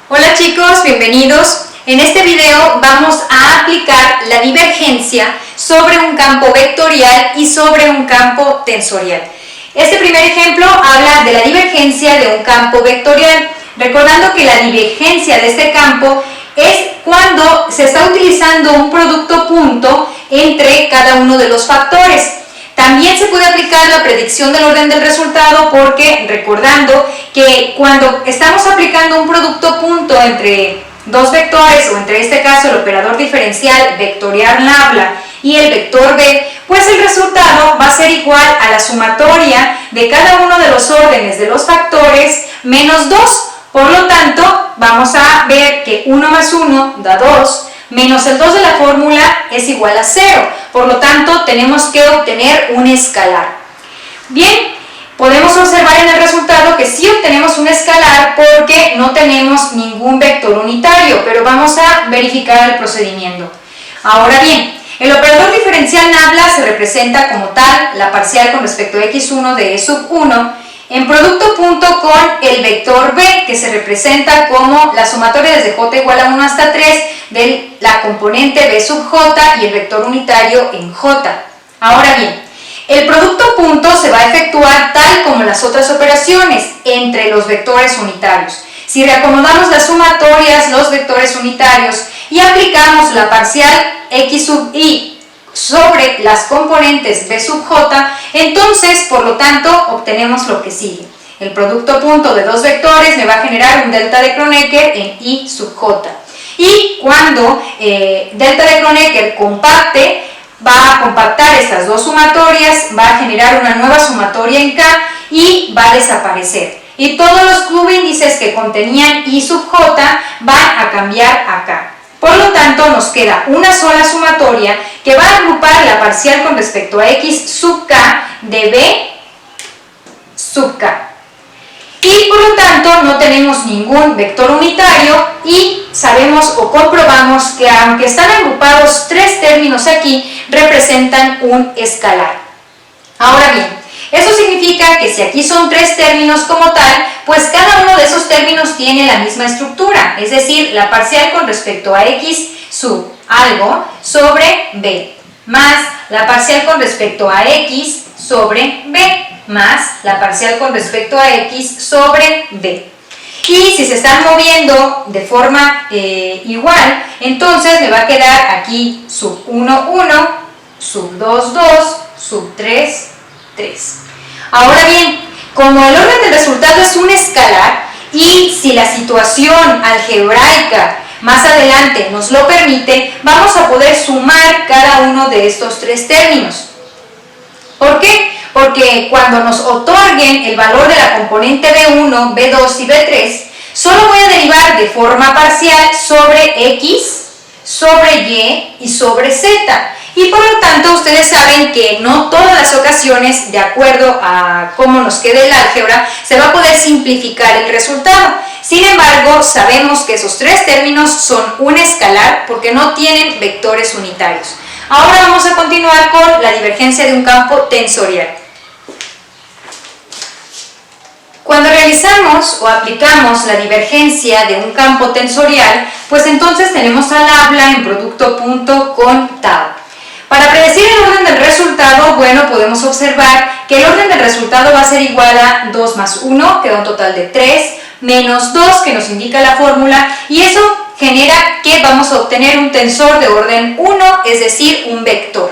Hola chicos, bienvenidos. En este video vamos a aplicar la divergencia sobre un campo vectorial y sobre un campo tensorial. Este primer ejemplo habla de la divergencia de un campo vectorial, recordando que la divergencia de este campo es cuando se está utilizando un producto punto entre cada uno de los factores. También se puede aplicar la predicción del orden del resultado porque recordando que cuando estamos aplicando un producto punto entre dos vectores o entre este caso el operador diferencial vectorial nabla y el vector b, pues el resultado va a ser igual a la sumatoria de cada uno de los órdenes de los factores menos 2. Por lo tanto, vamos a ver que 1 más 1 da 2, menos el 2 de la fórmula es igual a 0. Por lo tanto, tenemos que obtener un escalar. Bien, podemos observar en el resultado que sí obtenemos un escalar porque no tenemos ningún vector unitario, pero vamos a verificar el procedimiento. Ahora bien, el operador diferencial nabla se representa como tal, la parcial con respecto a x1 de e sub 1, en producto punto con el vector b, que se representa como la sumatoria desde j igual a 1 hasta 3 de la componente b sub j y el vector unitario en j. Ahora bien, el producto punto se va a efectuar tal como las otras operaciones entre los vectores unitarios. Si reacomodamos las sumatorias, los vectores unitarios y aplicamos la parcial x sub i sobre las componentes b sub j, entonces, por lo tanto, obtenemos lo que sigue. El producto punto de dos vectores me va a generar un delta de Kronecker en i sub j. Y cuando delta de Kronecker compacte, va a compactar estas dos sumatorias, va a generar una nueva sumatoria en k y va a desaparecer. Y todos los subíndices que contenían i sub j van a cambiar a k. Por lo tanto, nos queda una sola sumatoria que va a agrupar la parcial con respecto a x sub k de b sub k. Y por lo tanto, no tenemos ningún vector unitario y sabemos o comprobamos que aunque están agrupados tres términos aquí, representan un escalar. Ahora bien, eso significa que si aquí son tres términos como tal, pues cada uno de esos términos tiene la misma estructura, es decir, la parcial con respecto a x sub algo sobre b, más la parcial con respecto a x sobre b, más la parcial con respecto a x sobre b. Y si se están moviendo de forma igual, entonces me va a quedar aquí sub 1, 1, sub 2, 2, sub 3, 3. Ahora bien, como el orden del resultado es un escalar y si la situación algebraica más adelante nos lo permite, vamos a poder sumar cada uno de estos tres términos. ¿Por qué? Porque cuando nos otorguen el valor de la componente B1, B2 y B3, solo voy a derivar de forma parcial sobre X, sobre Y sobre Z. Y por lo tanto ustedes saben que no todas las ocasiones, de acuerdo a cómo nos quede el álgebra, se va a poder simplificar el resultado. Sin embargo, sabemos que esos tres términos son un escalar porque no tienen vectores unitarios. Ahora vamos a continuar con la divergencia de un campo tensorial. Cuando realizamos o aplicamos la divergencia de un campo tensorial, pues entonces tenemos al nabla en producto punto con tau. Para predecir el orden del resultado, bueno, podemos observar que el orden del resultado va a ser igual a 2 más 1, que da un total de 3, menos 2, que nos indica la fórmula, y eso genera que vamos a obtener un tensor de orden 1, es decir, un vector.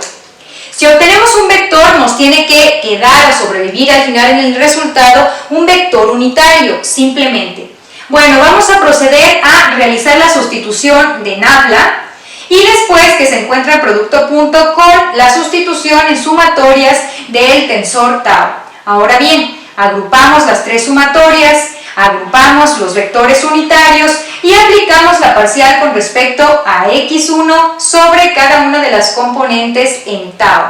Si obtenemos un vector, nos tiene que quedar o sobrevivir al final en el resultado un vector unitario, simplemente. Bueno, vamos a proceder a realizar la sustitución de nabla y después que se encuentra el producto punto con la sustitución en sumatorias del tensor tau. Ahora bien, agrupamos las tres sumatorias, agrupamos los vectores unitarios y aplicamos la parcial con respecto a x1 sobre cada una de las componentes en tau.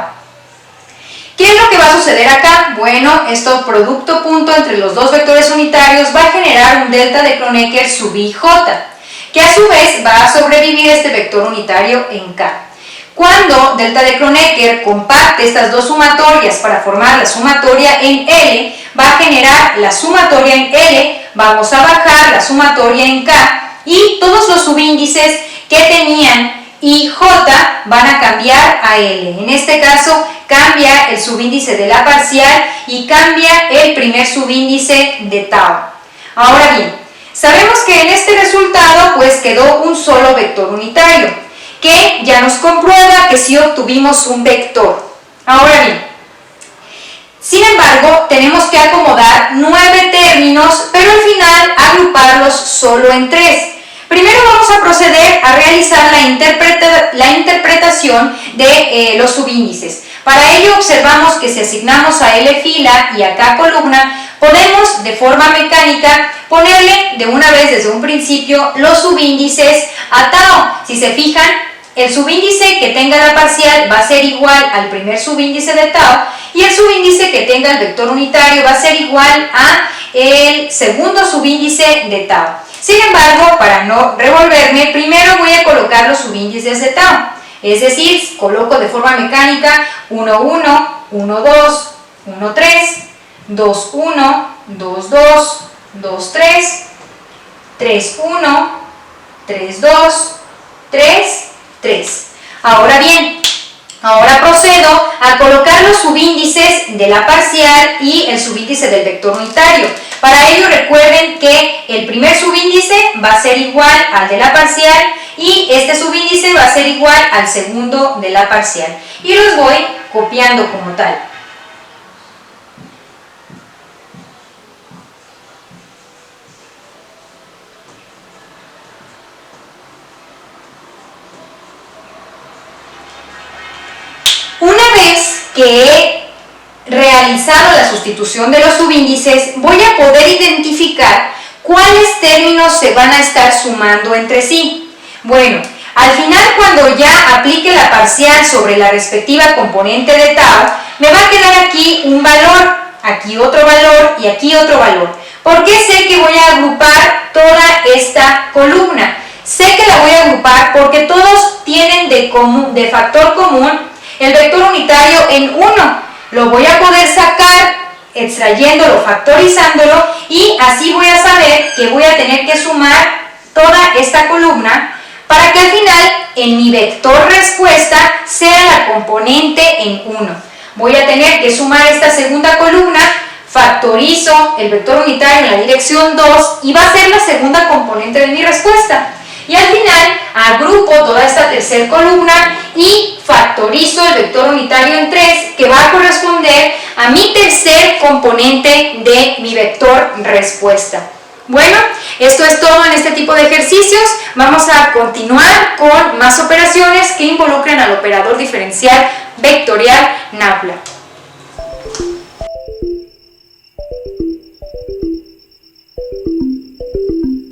¿Qué es lo que va a suceder acá? Bueno, esto producto punto entre los dos vectores unitarios va a generar un delta de Kronecker sub ij, que a su vez va a sobrevivir este vector unitario en k. Cuando delta de Kronecker compacte estas dos sumatorias para formar la sumatoria en L, va a generar la sumatoria en L, vamos a bajar la sumatoria en K y todos los subíndices que tenían I, J van a cambiar a L. En este caso cambia el subíndice de la parcial y cambia el primer subíndice de tau. Ahora bien, sabemos que en este resultado pues quedó un solo vector unitario, que ya nos comprueba que sí obtuvimos un vector. Ahora bien, sin embargo, tenemos que acomodar 9 términos, pero al final agruparlos solo en 3. Primero vamos a proceder a realizar la interpretación de los subíndices. Para ello observamos que si asignamos a L fila y a K columna, podemos de forma mecánica ponerle de una vez desde un principio los subíndices a tau. Si se fijan, el subíndice que tenga la parcial va a ser igual al primer subíndice de tau y el subíndice que tenga el vector unitario va a ser igual a el segundo subíndice de tau. Sin embargo, para no revolverme, primero voy a colocar los subíndices de tau. Es decir, coloco de forma mecánica 1, 1, 1, 2, 1, 3, 2, 1, 2, 2, 2, 3, 3, 1, 3, 2, 3, 3. Ahora bien, ahora procedo a colocar los subíndices de la parcial y el subíndice del vector unitario. Para ello recuerden que el primer subíndice va a ser igual al de la parcial y este subíndice va a ser igual al segundo de la parcial. Y los voy copiando como tal. Una vez que he realizado la sustitución de los subíndices, voy a poder identificar cuáles términos se van a estar sumando entre sí. Bueno, al final cuando ya aplique la parcial sobre la respectiva componente de tau, me va a quedar aquí un valor, aquí otro valor y aquí otro valor. ¿Por qué sé que voy a agrupar toda esta columna? Sé que la voy a agrupar porque todos tienen de factor común el vector unitario en 1. Lo voy a poder sacar extrayéndolo, factorizándolo y así voy a saber que voy a tener que sumar toda esta columna para que al final en mi vector respuesta sea la componente en 1. Voy a tener que sumar esta segunda columna, factorizo el vector unitario en la dirección 2 y va a ser la segunda componente de mi respuesta. Y al final agrupo toda esta tercera columna y factorizo el vector unitario en 3, que va a corresponder a mi tercer componente de mi vector respuesta. Bueno, esto es todo en este tipo de ejercicios. Vamos a continuar con más operaciones que involucren al operador diferencial vectorial nápula.